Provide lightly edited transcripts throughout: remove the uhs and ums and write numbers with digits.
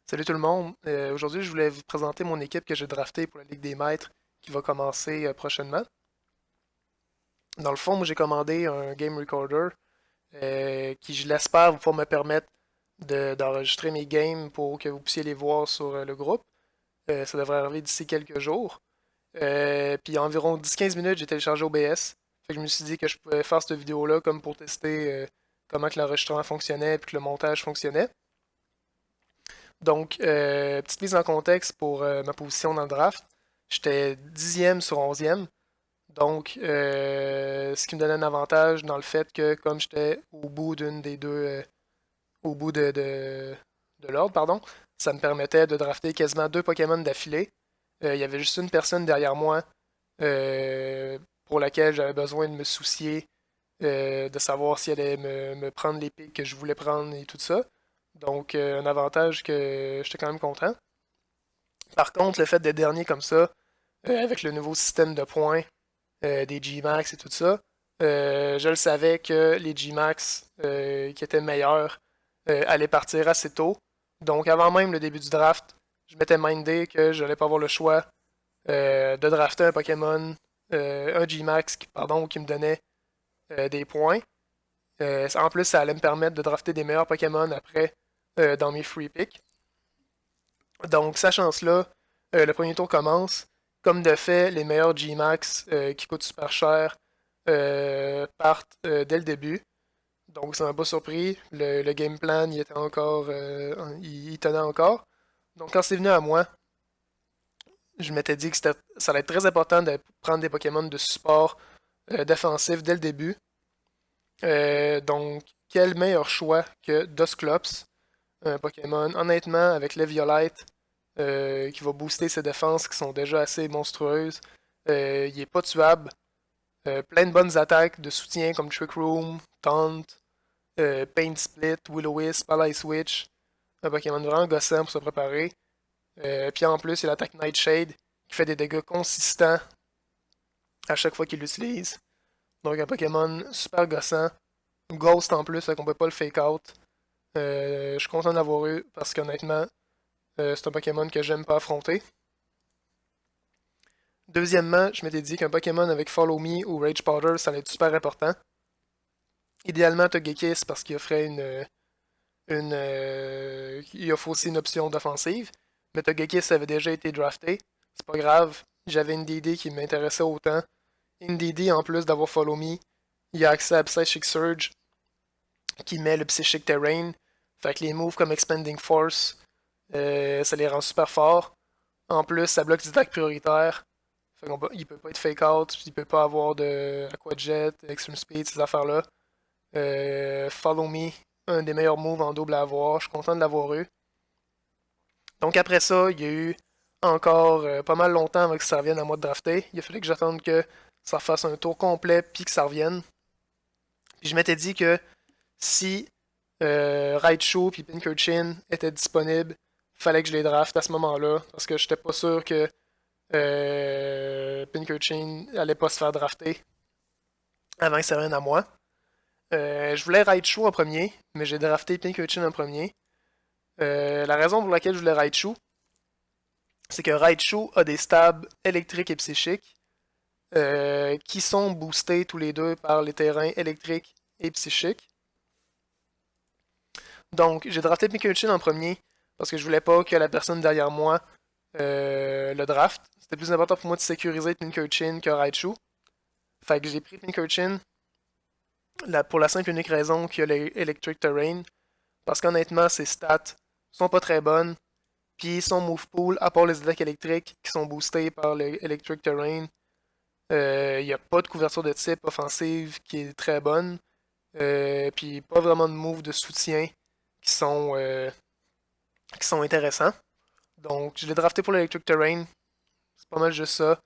Salut tout le monde. Aujourd'hui, je voulais vous présenter mon équipe que j'ai draftée pour la Ligue des Maîtres qui va commencer prochainement. Dans le fond, moi j'ai commandé un Game Recorder qui, je l'espère, va pouvoir me permettre d'enregistrer mes games pour que vous puissiez les voir sur le groupe. Ça devrait arriver d'ici quelques jours. Puis environ 10-15 minutes, j'ai téléchargé OBS. Fait que je me suis dit que je pouvais faire cette vidéo-là comme pour tester comment que l'enregistrement fonctionnait et que le montage fonctionnait. Donc, petite mise en contexte pour ma position dans le draft. J'étais 10e sur 11e. Donc, ce qui me donnait un avantage dans le fait que, comme j'étais au bout d'une des deux, au bout de l'ordre, pardon, ça me permettait de drafter quasiment deux Pokémon d'affilée. Il y avait juste une personne derrière moi pour laquelle j'avais besoin de me soucier, de savoir si elle allait me prendre les pics que je voulais prendre et tout ça. Donc, un avantage que j'étais quand même content. Par contre, le fait d'être dernier comme ça, avec le nouveau système de points, des G-Max et tout ça, je le savais que les G-Max qui étaient meilleurs allaient partir assez tôt. Donc, avant même le début du draft, je m'étais mindé que je n'allais pas avoir le choix de drafter un Pokémon, un G-Max, pardon, qui me donnait des points. En plus, ça allait me permettre de drafter des meilleurs Pokémon après dans mes free picks. Donc, sachant cela, le premier tour commence. Comme de fait, les meilleurs G-Max qui coûtent super cher partent dès le début. Donc, ça m'a pas surpris. Le game plan, il était encore, il tenait encore. Donc, quand c'est venu à moi, je m'étais dit que ça allait être très important de prendre des Pokémon de support défensif dès le début. Donc, quel meilleur choix que Dusclops, un Pokémon, honnêtement, avec l'Eviolite, qui va booster ses défenses qui sont déjà assez monstrueuses. Il est pas tuable. Plein de bonnes attaques de soutien comme Trick Room, Taunt, Pain Split, Will-O-Wisp, Ally Switch. Un Pokémon vraiment gossant pour se préparer. Puis en plus, il attaque Nightshade qui fait des dégâts consistants à chaque fois qu'il l'utilise. Donc un Pokémon super gossant. Ghost en plus, fait qu'on peut pas le fake out. Je suis content d'avoir eu parce qu'honnêtement, c'est un Pokémon que j'aime pas affronter. Deuxièmement, je m'étais dit qu'un Pokémon avec Follow Me ou Rage Powder, ça allait être super important. Idéalement, Togekiss parce qu'il offrait il offre aussi une option d'offensive. Mais Togekiss avait déjà été drafté. C'est pas grave. J'avais une DD qui m'intéressait autant. Une DD, en plus d'avoir Follow Me, il a accès à Psychic Surge qui met le Psychic Terrain. Fait que les moves comme Expanding Force, ça les rend super forts. En plus, ça bloque des attaques prioritaires. Il peut pas être fake out, il peut pas avoir de Aqua Jet, Extreme Speed, ces affaires-là. Follow Me, un des meilleurs moves en double à avoir. Je suis content de l'avoir eu. Donc après ça, il y a eu encore pas mal longtemps avant que ça revienne à moi de drafter. Il a fallu que j'attende que ça fasse un tour complet puis que ça revienne. Puis je m'étais dit que si Raichu puis Pincurchin étaient disponibles, fallait que je les drafte à ce moment-là parce que j'étais pas sûr que Pincurchin allait pas se faire drafter avant que ça revienne à moi. Je voulais Raichu en premier, mais j'ai drafté Pincurchin en premier. La raison pour laquelle je voulais Raichu, c'est que Raichu a des stabs électriques et psychiques qui sont boostés tous les deux par les terrains électriques et psychiques. Donc, j'ai drafté Pincurchin en premier parce que je voulais pas que la personne derrière moi le draft. C'était plus important pour moi de sécuriser Pincurchin que Raichu. Fait que j'ai pris Pincurchin pour la simple et unique raison qu'il y a l'Electric Terrain. Parce qu'honnêtement, ses stats sont pas très bonnes. Puis son move pool, à part les attaques électriques qui sont boostées par l'Electric Terrain, il n'y a pas de couverture de type offensive qui est très bonne. Puis pas vraiment de moves de soutien qui sont, euh, qui sont intéressants. Donc je l'ai drafté pour l'Electric Terrain. C'est pas mal juste ça.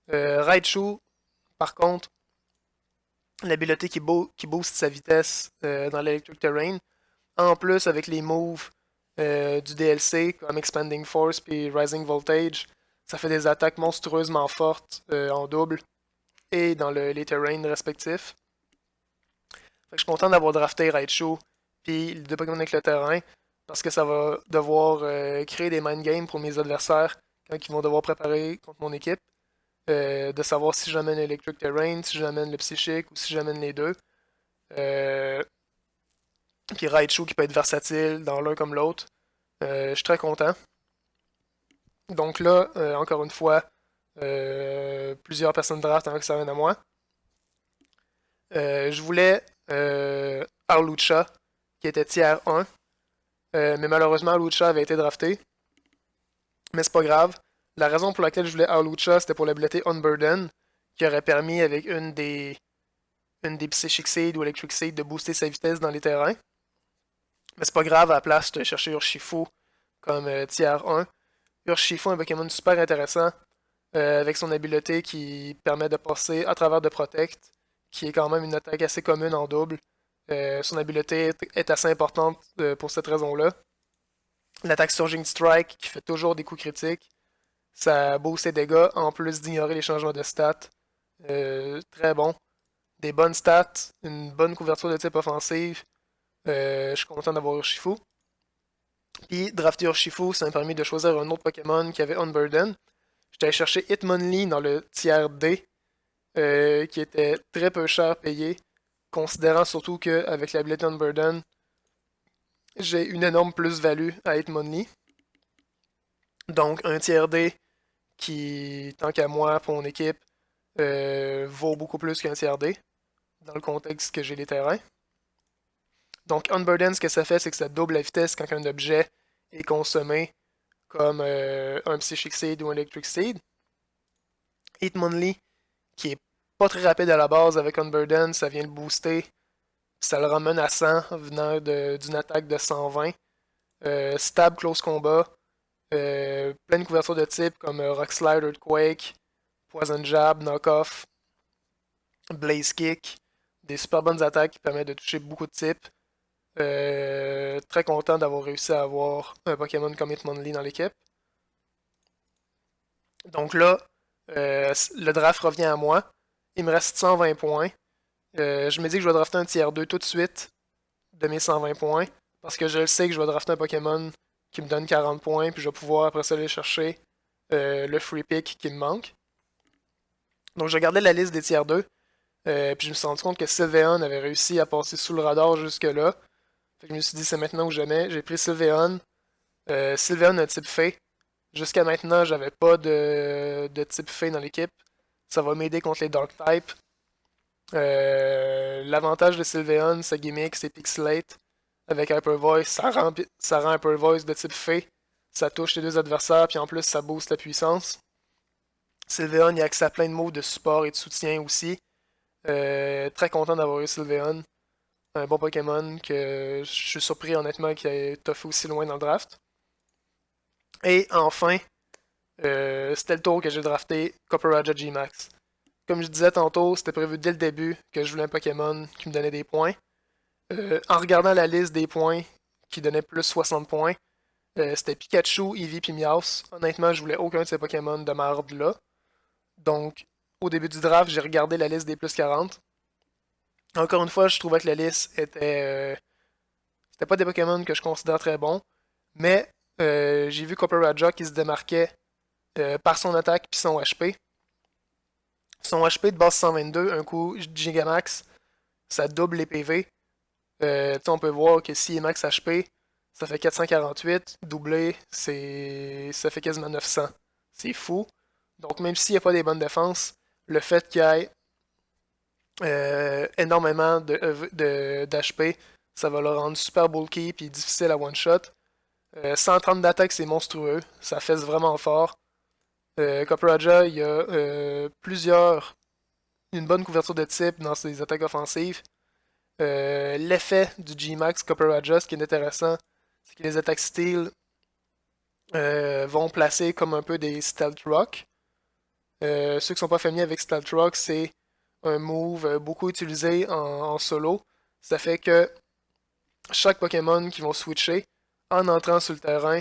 Raichu, par contre, l'habileté qui booste sa vitesse dans l'Electric Terrain. En plus, avec les moves du DLC comme Expanding Force puis Rising Voltage, ça fait des attaques monstrueusement fortes en double et dans les terrains respectifs. Fait que je suis content d'avoir drafté Raichu puis les deux Pokémon avec le terrain parce que ça va devoir créer des mind games pour mes adversaires quand ils vont devoir préparer contre mon équipe. De savoir si j'amène Electric Terrain, si j'amène le psychique ou si j'amène les deux. Euh, Puis Raichu qui peut être versatile dans l'un comme l'autre. Je suis très content. Donc là, encore une fois, plusieurs personnes draft avant que ça vienne à moi. Je voulais Arlucha, qui était tiers 1. Mais malheureusement, Arlucha avait été drafté. Mais c'est pas grave. La raison pour laquelle je voulais Arlucha, c'était pour l'habilité Unburden, qui aurait permis avec une des Psychic Seed ou Electric Seed de booster sa vitesse dans les terrains. Mais c'est pas grave, à la place, je cherché Urshifu comme tiers 1. Urshifu est un Pokémon super intéressant, avec son habileté qui permet de passer à travers de Protect, qui est quand même une attaque assez commune en double. Son habileté est assez importante pour cette raison-là. L'attaque Surging Strike qui fait toujours des coups critiques. Ça booste ses dégâts en plus d'ignorer les changements de stats. Très bon. Des bonnes stats, une bonne couverture de type offensive. Je suis content d'avoir Urshifu. Puis drafter Urshifu, ça m'a permis de choisir un autre Pokémon qui avait Unburden. J'étais allé chercher Hitmonlee dans le tiers D, qui était très peu cher payé, considérant surtout qu'avec l'habilité Unburden, j'ai une énorme plus-value à Hitmonlee. Donc un tiers D qui, tant qu'à moi, pour mon équipe, vaut beaucoup plus qu'un tiers D, dans le contexte que j'ai les terrains. Donc Unburden, ce que ça fait, c'est que ça double la vitesse quand un objet est consommé, comme un Psychic Seed ou un Electric Seed. Hitmonlee, qui est pas très rapide à la base avec Unburden, ça vient le booster. Ça le rend menaçant venant d'une attaque de 120. Stab, close combat. Pleine couverture de type comme Rock Slide, Earthquake, Poison Jab, Knockoff, Blaze Kick. Des super bonnes attaques qui permettent de toucher beaucoup de types. Très content d'avoir réussi à avoir un Pokémon comme Hitmonlee dans l'équipe. Donc là, le draft revient à moi. Il me reste 120 points. Je me dis que je vais drafter un tiers 2 tout de suite de mes 120 points. Parce que je le sais que je vais drafter un Pokémon qui me donne 40 points. Puis je vais pouvoir après ça aller chercher le free pick qui me manque. Donc je regardais la liste des tiers 2. Puis je me suis rendu compte que Sylveon avait réussi à passer sous le radar jusque-là. Fait que je me suis dit c'est maintenant ou jamais. J'ai pris Sylveon. Sylveon a type Fée. Jusqu'à maintenant, j'avais pas de type Fée dans l'équipe. Ça va m'aider contre les Dark types. L'avantage de Sylveon, sa gimmick, c'est Pixelate. Avec Hyper Voice, ça rend Hyper Voice de type Fée. Ça touche les deux adversaires, puis en plus, ça booste la puissance. Sylveon, il a accès à plein de moves de support et de soutien aussi. Très content d'avoir eu Sylveon. Un bon Pokémon que je suis surpris honnêtement qu'il ait toffé aussi loin dans le draft. Et enfin, c'était le tour que j'ai drafté Copperajah G-Max. Comme je disais tantôt, c'était prévu dès le début que je voulais un Pokémon qui me donnait des points. En regardant la liste des points qui donnait plus 60 points, c'était Pikachu, Eevee puis Meowth. Honnêtement, je voulais aucun de ces Pokémon de marde là. Donc, au début du draft, j'ai regardé la liste des plus 40. Encore une fois, je trouvais que la liste c'était pas des Pokémon que je considère très bons. Mais j'ai vu Copperajah qui se démarquait par son attaque puis son HP. Son HP de base 122, un coup Gigamax, ça double les PV. On peut voir que s'il est max HP, ça fait 448. Doublé, ça fait quasiment 900. C'est fou. Donc même s'il n'y a pas des bonnes défenses, le fait qu'il y ait énormément d'HP, ça va le rendre super bulky et difficile à one-shot. 130 d'attaque, c'est monstrueux. Ça fesse vraiment fort. Copperajah, il y a une bonne couverture de type dans ses attaques offensives. L'effet du G-Max Copperajah, ce qui est intéressant, c'est que les attaques steel vont placer comme un peu des Stealth Rock. Ceux qui ne sont pas familiers avec Stealth Rock, c'est un move beaucoup utilisé en solo. Ça fait que chaque Pokémon qui vont switcher en entrant sur le terrain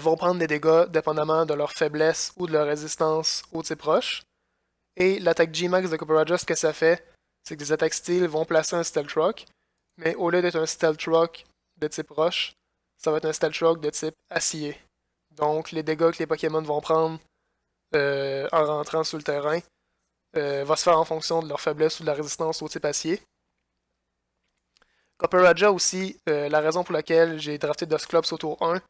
vont prendre des dégâts dépendamment de leur faiblesse ou de leur résistance aux types proches. Et l'attaque G-Max de Copperajah, ce que ça fait, c'est que les attaques steel vont placer un Stealth Rock, mais au lieu d'être un Stealth Rock de type roche, ça va être un Stealth Rock de type acier. Donc, les dégâts que les Pokémon vont prendre en rentrant sur le terrain va se faire en fonction de leur faiblesse ou de la résistance au type acier. Copperajah aussi, la raison pour laquelle j'ai drafté Dusclops au tour 1,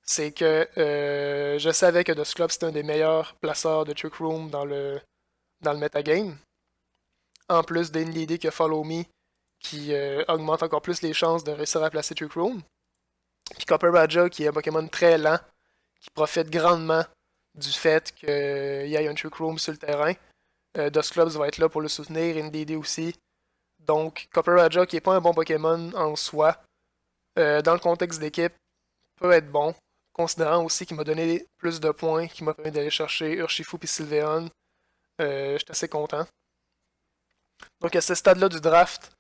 c'est que je savais que Dusclops c'était un des meilleurs placeurs de Trick Room dans le metagame. En plus d'Inlady que Follow Me, qui augmente encore plus les chances de réussir à placer Trick Room. Puis Copperajah, qui est un Pokémon très lent, qui profite grandement du fait qu'il y ait un Trick Room sur le terrain. Dusclops va être là pour le soutenir, Indeedee aussi. Donc, Copperajah, qui n'est pas un bon Pokémon en soi, dans le contexte d'équipe, peut être bon, considérant aussi qu'il m'a donné plus de points, qu'il m'a permis d'aller chercher Urshifu et Sylveon. J'étais assez content. Donc, à ce stade-là du draft,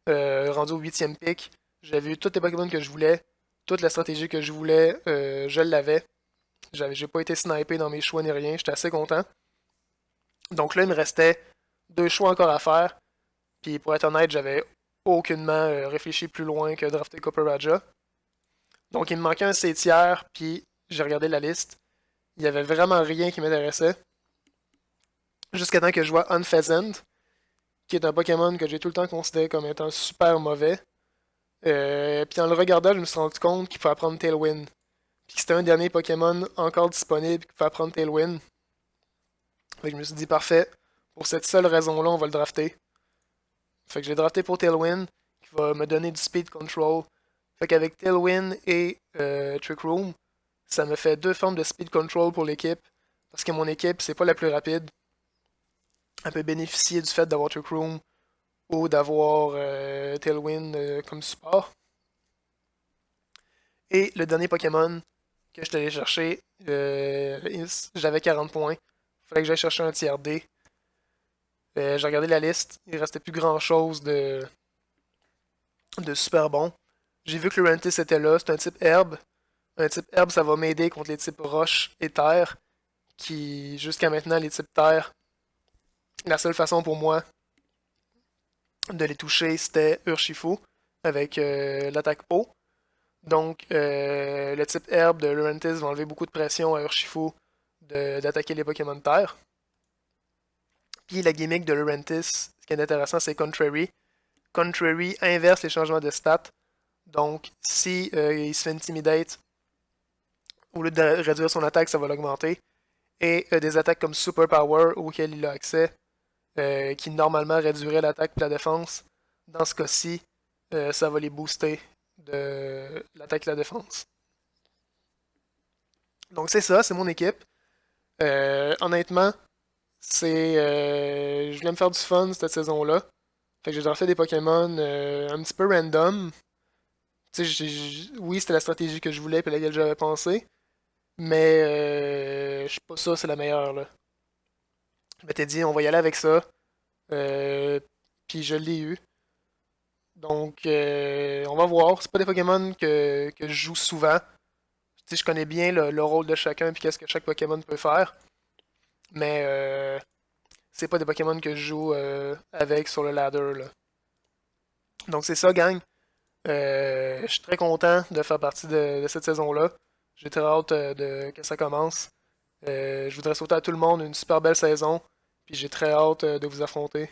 rendu au 8e pick, j'avais eu tous les Pokémon que je voulais, toute la stratégie que je voulais, je l'avais. J'ai pas été snipé dans mes choix ni rien, j'étais assez content. Donc là, il me restait 2 choix encore à faire. Puis pour être honnête, j'avais aucunement réfléchi plus loin que drafter Copperajah. Donc il me manquait un C-tiers, puis j'ai regardé la liste. Il n'y avait vraiment rien qui m'intéressait. Jusqu'à temps que je vois Unpheasant, qui est un Pokémon que j'ai tout le temps considéré comme étant super mauvais. Puis en le regardant, je me suis rendu compte qu'il pouvait apprendre Tailwind. Puis que c'était un dernier Pokémon encore disponible qui pouvait apprendre Tailwind. Fait que je me suis dit, parfait, pour cette seule raison-là, on va le drafter. Fait que j'ai drafté pour Tailwind, qui va me donner du speed control. Fait qu'avec Tailwind et Trick Room, ça me fait 2 formes de speed control pour l'équipe. Parce que mon équipe, c'est pas la plus rapide. Elle peut bénéficier du fait d'avoir Trick Room ou d'avoir Tailwind comme support. Et le dernier Pokémon que je suis allé chercher, j'avais 40 points. Fallait que j'aille chercher un tiers D. J'ai regardé la liste, il restait plus grand chose de super bon. J'ai vu que le Lurantis était là, c'est un type herbe. Un type herbe, ça va m'aider contre les types roche et terre, qui jusqu'à maintenant, les types terre, la seule façon pour moi de les toucher, c'était Urshifu, avec l'attaque eau. Donc, le type herbe de Lurantis va enlever beaucoup de pression à Urshifu d'attaquer les Pokémon de terre. Puis la gimmick de Lurantis, ce qui est intéressant, c'est Contrary. Contrary inverse les changements de stats. Donc, si il se fait intimidate, au lieu de réduire son attaque, ça va l'augmenter. Et des attaques comme Super Power auxquelles il a accès, qui normalement réduirait l'attaque et la défense, dans ce cas-ci, ça va les booster de l'attaque et la défense. Donc c'est ça, c'est mon équipe. Honnêtement, je voulais me faire du fun cette saison-là. Fait que j'ai drafté des Pokémon un petit peu random. Tu sais, oui, c'était la stratégie que je voulais et laquelle j'avais pensé. Mais je sais pas ça, c'est la meilleure là. Je m'étais dit, on va y aller avec ça. Euh, Puis je l'ai eu. Donc, on va voir. C'est pas des Pokémon que je joue souvent. Tu sais, je connais bien le rôle de chacun et qu'est-ce que chaque Pokémon peut faire. Mais c'est pas des Pokémon que je joue avec sur le ladder là. Donc c'est ça, gang. Je suis très content de faire partie de cette saison-là. J'ai très hâte que ça commence. Je voudrais souhaiter à tout le monde une super belle saison. Puis j'ai très hâte de vous affronter.